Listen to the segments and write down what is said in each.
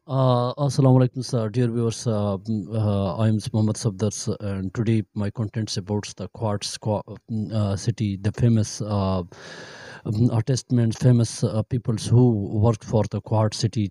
Assalamu alaikum, sir. Dear viewers. I am Mohammed Sabdars, and today my contents about the quartz city, the famous artist, famous peoples who worked for the quartz city,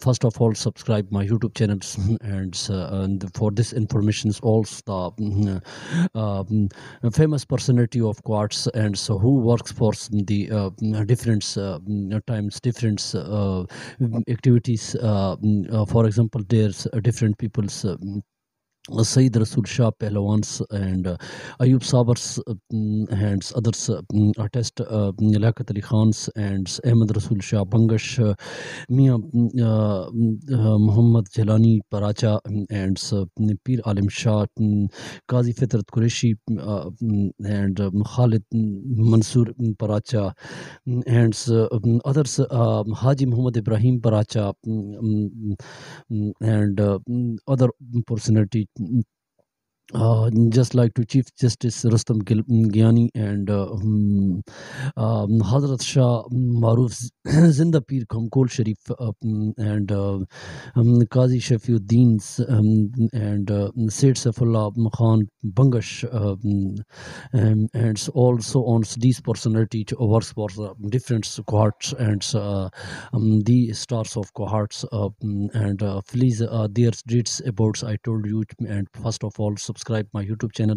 first of all subscribe my YouTube channels and for this information also the famous personality of quartz and so who works for the different times different activities for example there's different people's Sayyid Rasul Shah Pehlawans and Ayub Sabars and others artist Liaquat Ali Khans and Ahmed Rasul Shah Bangash Mia Muhammad Jalani Paracha and Pir Alim Shah Qazi Fitrat Qureshi and Khalid Mansoor Paracha and others Haji Muhammad Ibrahim Paracha and other personality just like to Chief Justice Rustam Gyani and Hazrat Shah Maruf Zinda Pir Khamkol Sharif and Qazi Shafiuddin and Said Saifullah Khan Bangash and also on these personality works for different cohorts and the stars of cohorts and please there's dates about I told you and first of all subscribe my YouTube channel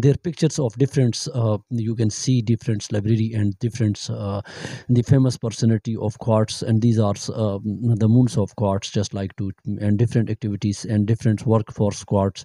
their pictures of different you can see different library and different the famous personality of quartz and these are the moons of quartz just like to and different activities and different work for quartz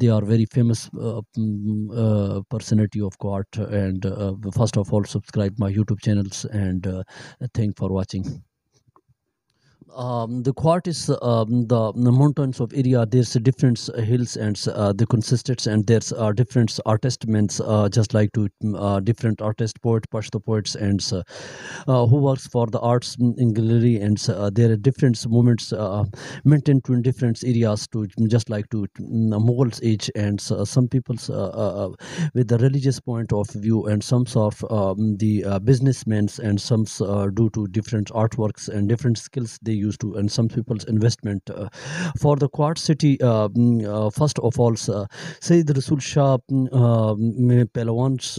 they are very famous personality of quart and first of all subscribe my YouTube channels and thank for watching. The quart is the mountains of area. There's different hills and the consistence and there's different artistments just like to different artist poet Pashto poets and who works for the arts in gallery and there are different movements maintained in different areas to just like to Mughals age and some people's with the religious point of view and some of the businessmen and some due to different artworks and different skills they used to and some people's investment for the quartz city first of all Sayyid Rasul Shah Pehlawans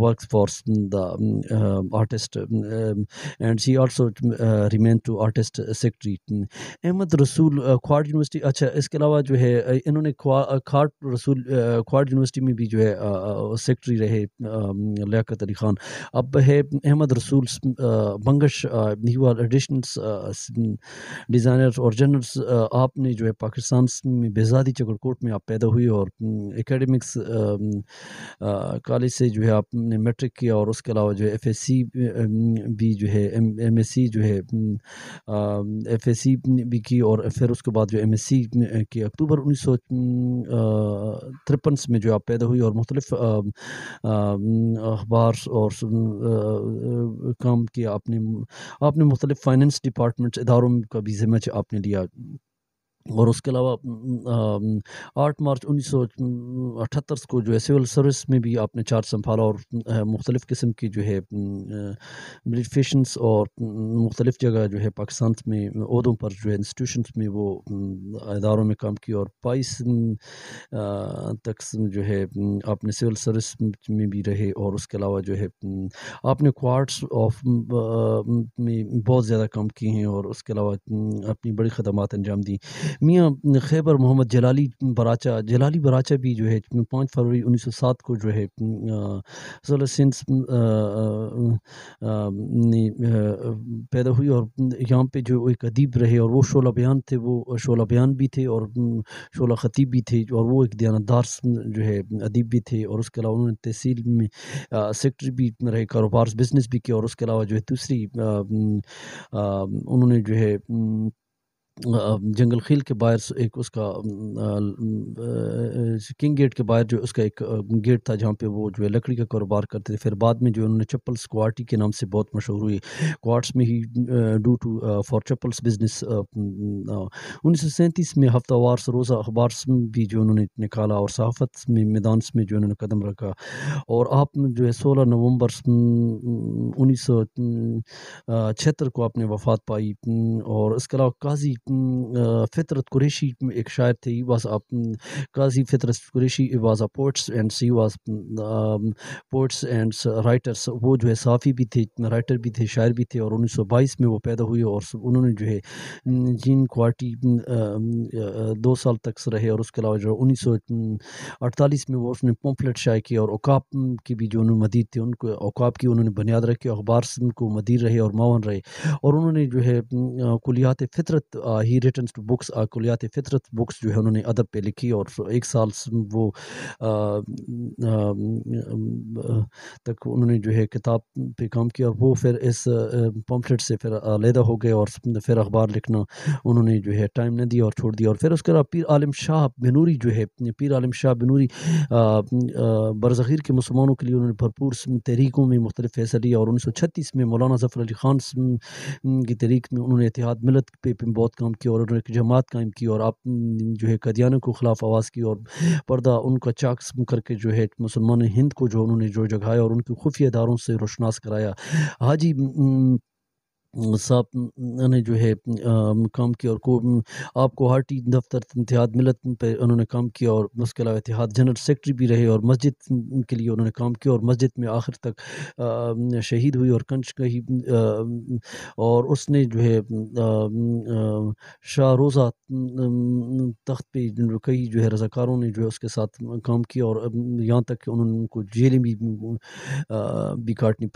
works for the artist, and she also remained to artist secretary. Ahmad رسول کھواڑ university. اچھا اس کے علاوہ جو ہے انہوں نے کھاٹ رسول کھواڑ university میں بھی جو ہے سیکٹری رہے لیاقت علی خان. اب ہے احمد رسول بنگش ایڈیشنس ڈیزائنر اور جنرلس. آپ نے جو ہے پاکستان میں بہزادی چکرکوٹ میں آپ پیدا ہوئی اور اکیڈمکس کالج سے جو ہے آپ نے میٹرک کیا اور اس کے علاوہ جو ہے ایف ایس سی بھی جو ہے ایم ایس سی جو ہے ایف ایس سی بھی کی اور پھر اس کے بعد جو ایم ایس سی کی. اکتوبر 1953 میں جو آپ پیدا ہوئی اور مختلف اخبار اور کام کیا. آپ نے مختلف فائنینس ڈپارٹمنٹ اداروں کا بھی ذمہ آپ نے لیا. اور اس کے علاوہ 8 مارچ 1978 کو جو ہے سول سروس میں بھی آپ نے چارج سنبھالا اور مختلف قسم کی جو ہے بریفیشنس اور مختلف جگہ جو ہے پاکستان میں عہدوں پر جو ہے انسٹیٹیوشنس میں وہ اداروں میں کام کی. اور 22 تک جو ہے آپ نے سول سروس میں بھی رہے. اور اس کے علاوہ جو ہے آپ نے کوارٹس آف میں بہت زیادہ کام کی ہیں اور اس کے علاوہ اپنی بڑی خدمات انجام دی. میاں خیبر محمد جلالی براچہ بھی جو ہے 5 فروری 1907 کو جو ہے سینس پیدا ہوئی اور یہاں پہ جو ایک ادیب رہے اور وہ شعلہ بیان تھے. وہ شعلہ بیان بھی تھے اور شعلہ خطیب بھی تھے اور وہ ایک دیانتدار جو ہے ادیب بھی تھے. اور اس کے علاوہ انہوں نے تحصیل میں سیکٹری بھی رہے, کاروبار بزنس بھی کیا. اور اس کے علاوہ جو ہے دوسری انہوں نے جو ہے جنگل خیل کے باہر ایک اس کا کنگ گیٹ کے باہر جو اس کا ایک گیٹ تھا جہاں پہ وہ جو ہے لکڑی کا کاروبار کرتے تھے. پھر بعد میں جو انہوں نے چپلس کوارٹی کے نام سے بہت مشہور ہوئی. کوارٹس میں ہی ڈو ٹو فار چپلس بزنس. 1937 میں ہفتہ وار روزہ اخبار بھی جو انہوں نے نکالا اور صحافت میں میدان میں جو انہوں نے قدم رکھا. اور آپ جو ہے 16 نومبر 1976 کو آپ نے وفات پائی. اور اس کے علاوہ قاضی فطرت قریشی ایک شاعر تھے. Qazi Fitrat Qureshi was a poets and she was poets and writers. وہ جو ہے صحافی بھی تھے, رائٹر بھی تھے, شاعر بھی تھے. اور 1922 میں وہ پیدا ہوئے اور انہوں نے جو ہے جین کوارٹی 2 سال تک رہے. اور اس کے علاوہ جو 1948 میں وہ اس نے پمفلٹ شائع کیا اور اوقاف کی بھی جو انہوں نے مدیر تھے ان کو اوقاف کی انہوں نے بنیاد رکھی. اخبار کو مدیر رہے اور معاون رہے. اور انہوں نے جو ہے کلیات فطرت ہی ریٹنس ٹو بکس کلیات فطرت بکس جو ہے انہوں نے ادب پہ لکھی اور 1 سال وہ تک انہوں نے جو ہے کتاب پہ کام کیا. اور وہ پھر اس پمفلٹ سے پھر علیحدہ ہو گئے اور پھر اخبار لکھنا انہوں نے جو ہے ٹائم نہ دیا اور چھوڑ دیا. اور پھر اس کے بعد پیر عالم شاہ بنوری جو ہے پیر عالم شاہ بنوری برصغیر کے مسلمانوں کے لیے انہوں نے بھرپور تحریکوں میں مختلف حصہ لیا. اور 1936 میں مولانا ظفر علی خان کی تحریک میں انہوں نے اتحاد ملت پہ بہت کام کیا اور انہوں نے ایک جماعت قائم کی اور آپ جو ہے قادیانوں کو خلاف آواز کی اور پردہ ان کا چاک کر کے جو ہے مسلمان ہند کو جو انہوں نے جو جگایا اور ان کی خفیہ اداروں سے روشناس کرایا. حاجی صاحب نے جو ہے کام کیا اور آپ کو ہارٹی دفتر اتحاد ملت پہ انہوں نے کام کیا اور اس کے علاوہ اتحاد جنرل سیکرٹری بھی رہے اور مسجد کے لیے انہوں نے کام کیا اور مسجد میں آخر تک شہید ہوئی اور کنچ کہی. اور اس نے جو ہے شاہ روزہ تخت پہ کئی جو ہے رضاکاروں نے جو ہے اس کے ساتھ کام کیا اور یہاں تک کہ انہوں کو جیلیں بھی کاٹنی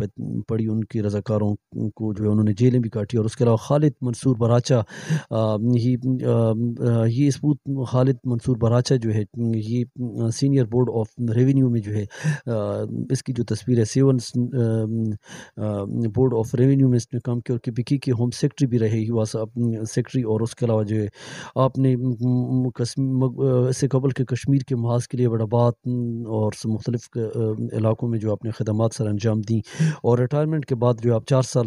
پڑی ان کے رضاکاروں کو جو ہے انہوں نے جیلیں بھی کاٹی. اور اس کے علاوہ خالد منصور براچہ یہ ثبوت خالد منصور براچہ جو ہے یہ سینئر بورڈ آف ریونیو میں جو ہے اس کی جو تصویر ہے 7 بورڈ آف ریونیو میں اس نے کام کیا اور کپکی کے ہوم سیکرٹری بھی رہے ہی واس سیکرٹری. اور اس کے علاوہ جو ہے آپ نے اس سے قبل کے کشمیر کے محاذ کے لیے وڈاباد اور مختلف علاقوں میں جو اپنے خدمات سر انجام دیں. اور ریٹائرمنٹ کے بعد جو آپ 4 سال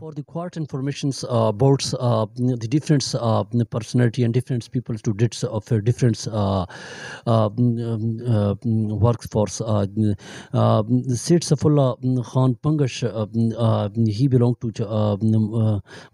For the quart informations about the different personality and different people to did of different workforce. Said Safullah Khan Pangash, he belonged to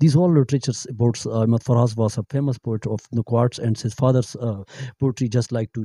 These all literatures about Ahmad Faraz was a famous poet of the quartz and his father's poetry just like to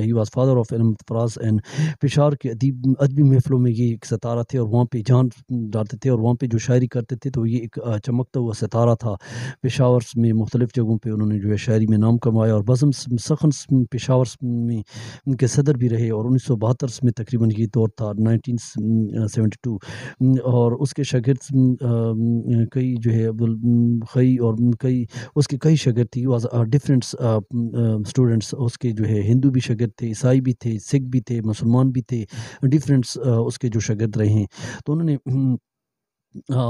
he was father of علم فراز، and Peshawar کے ادبی محفلوں میں یہ ایک ستارہ تھے، اور وہاں پہ جان ڈالتے تھے، اور وہاں پہ جو شاعری کرتے تھے تو یہ ایک چمکتا ہوا ستارہ تھا۔ پشاور میں مختلف جگہوں پہ انہوں نے جو ہے شاعری میں نام کمایا، اور بزم سخن پشاور میں ان کے صدر بھی رہے، اور 1972 میں تقریباً یہ دور تھا 1972۔ اور اس کے شاگرد کئی جو ہے خی اور کئی اس کے کئی شاگرد تھے، واز ڈفرینٹ اسٹوڈنٹس، اس کے جو ہے ہندو بھی شاگرد تھے، عیسائی بھی تھے، سکھ بھی تھے، مسلمان بھی تھے، ڈفرینٹس اس کے جو شاگرد رہے ہیں۔ تو انہوں نے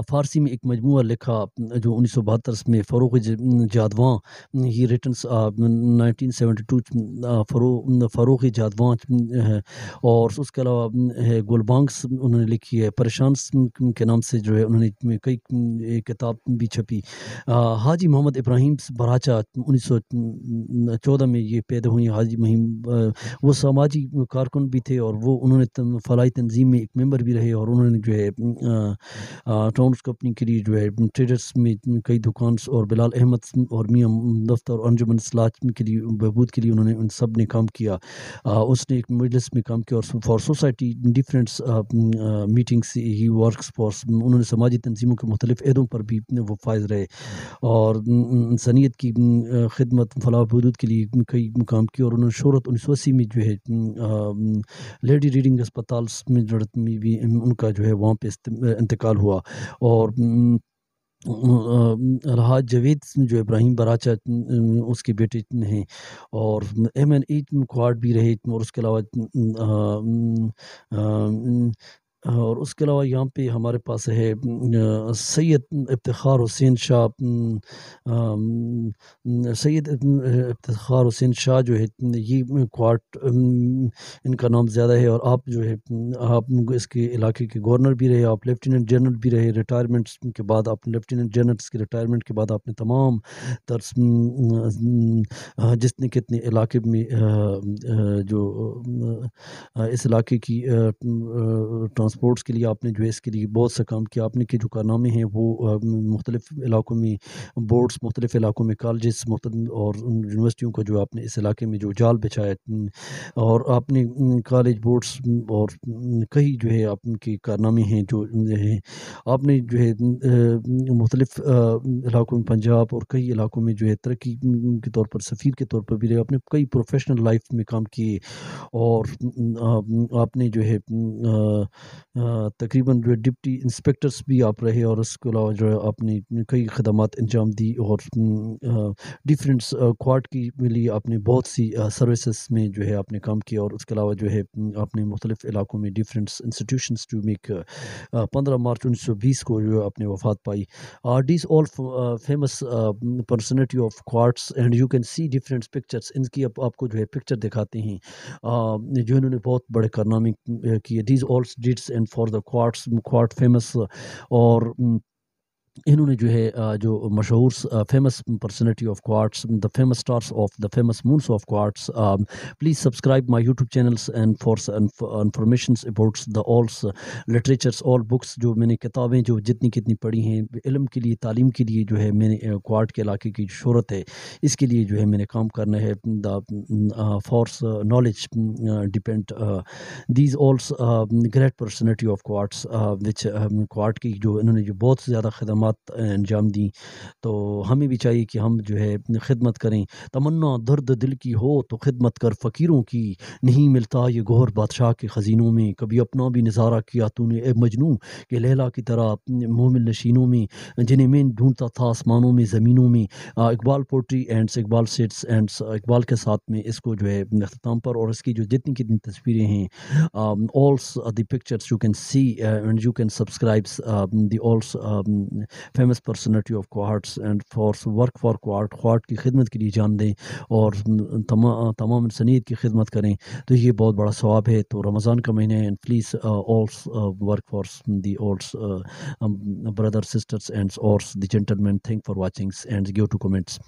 فارسی میں ایک مجموعہ لکھا جو 1972 میں فروغ جادواں، ہی ریٹنس 1972 فروغ جادواں ہے، اور اس کے علاوہ ہے گلبانگس انہوں نے لکھی ہے، پریشانس کے نام سے جو ہے انہوں نے کئی کتاب بھی چھپی۔ حاجی محمد ابراہیم براچا 1914 میں یہ پیدا ہوئی۔ حاجی وہ سماجی کارکن بھی تھے، اور وہ انہوں نے فلاحی تنظیم میں ایک ممبر بھی رہے، اور انہوں نے جو ہے ٹاؤنز کمپنی کے لیے جو ہے ٹریڈرز میں کئی دکانس، اور بلال احمد اور میاں دفتر اور انجمن اصلاح کے لیے بہبود کے لیے انہوں نے ان سب نے کام کیا۔ اس نے ایک مجلس میں کام کیا، اور for society differents meetings he works for, انہوں نے سماجی تنظیموں کے مختلف عہدوں پر بھی وہ فائز رہے، اور انسانیت کی خدمت فلاح و بہبود کے لیے کئی کام کیا، اور انہوں نے شہرت 1980 میں جو ہے لیڈی ریڈنگ اسپتال میں جڑت میں بھی ان کا جو ہے وہاں پہ انتقال ہوا۔ اور الحاج جاوید جو ابراہیم براچا اس کے بیٹے ہیں، اور ایم این ایٹ کوارڈ بھی رہے، اور اس کے علاوہ اور اس کے علاوہ یہاں پہ ہمارے پاس ہے سید افتخار حسین شاہ، سید افتخار حسین شاہ جو ہے یہ کوارٹ ان کا نام زیادہ ہے، اور آپ جو ہے آپ اس کے علاقے کے گورنر بھی رہے، آپ لیفٹیننٹ جنرل بھی رہے، ریٹائرمنٹ کے بعد آپ لیفٹیننٹ جنرلس کے ریٹائرمنٹ کے بعد آپ نے تمام تر جتنے کتنے علاقے میں جو اس علاقے کی ٹرانسپورٹس کے لیے آپ نے جو ہے اس کے لیے بہت سا کام کیا۔ آپ نے کے جو کارنامے ہیں وہ مختلف علاقوں میں بورڈز، مختلف علاقوں میں کالجز اور یونیورسٹیوں کو جو آپ نے اس علاقے میں جو جال بچایا، اور آپ نے کالج بورڈز اور کئی جو ہے آپ کے کارنامے ہیں جو ہیں، آپ نے جو ہے مختلف علاقوں میں پنجاب اور کئی علاقوں میں جو ہے ترقی کے طور پر سفیر کے طور پر بھی رہے، آپ نے کئی پروفیشنل لائف میں کام کیے، اور آپ نے جو ہے تقریباً جو ہے ڈپٹی انسپیکٹرس بھی آپ رہے، اور اس کے علاوہ جو ہے آپ نے کئی خدمات انجام دی، اور ڈفرینٹس کوارٹ کی لیے آپ نے بہت سی سروسز میں جو ہے آپ نے کام کیا، اور اس کے علاوہ جو ہے آپ نے مختلف علاقوں میں ڈفرینٹس انسٹیٹیوشنس ٹو میک 15 مارچ 1920 کو جو ہے آپ نے وفات پائی۔ These all famous personality of کوارٹس، and you can see different pictures, ان کی آپ کو جو ہے پکچر دکھاتے ہیں جو انہوں نے بہت بڑے کارنامے کیے۔ These all deeds and for the کوارٹس، کوارٹ فیمس، اور انہوں نے جو ہے جو مشہور فیمس پرسنالٹی آف کوارٹس، the famous stars of the famous مونس آف کوارٹس، please subscribe my YouTube channels and for informations abouts the alls literatures, all books, جو میں نے کتابیں جو جتنی کتنی پڑھی ہیں علم کے لیے، تعلیم کے لیے جو ہے میں نے کوارٹ کے علاقے کی جو شہرت ہے اس کے لیے جو ہے میں نے کام کرنا ہے، دا فارس نالج ڈپینڈ دیز آلس گریٹ پرسنالٹی آف کوارٹس وچ کوارٹ کی جو انہوں نے جو بہت زیادہ خدمات انجام دیں، تو ہمیں بھی چاہیے کہ ہم جو ہے خدمت کریں۔ تمنا درد دل کی ہو تو خدمت کر فقیروں کی، نہیں ملتا یہ گوہر بادشاہ کے خزینوں میں، کبھی اپنا بھی نظارہ کیا تو نے اے مجنوں کہ لیلا کی طرح مومن نشینوں میں، جنہیں میں ڈھونڈتا تھا آسمانوں میں زمینوں میں۔ Iqbal poetry and Iqbal seats and Iqbal کے ساتھ میں اس کو جو ہے اختتام پر، اور اس کی جو جتنی کتنی تصویریں ہیں alls the pictures you can see and you can subscribe the alls famous personality of کوارٹس اینڈ فار ورک فار کوارٹ کی خدمت کے لیے جان دیں، اور تمام انسانیت کی خدمت کریں، تو یہ بہت بڑا ثواب ہے۔ تو رمضان کا مہینہ ہے، and please alls work for the alls brother sisters and alls the gentleman, thank for watching and give to comments.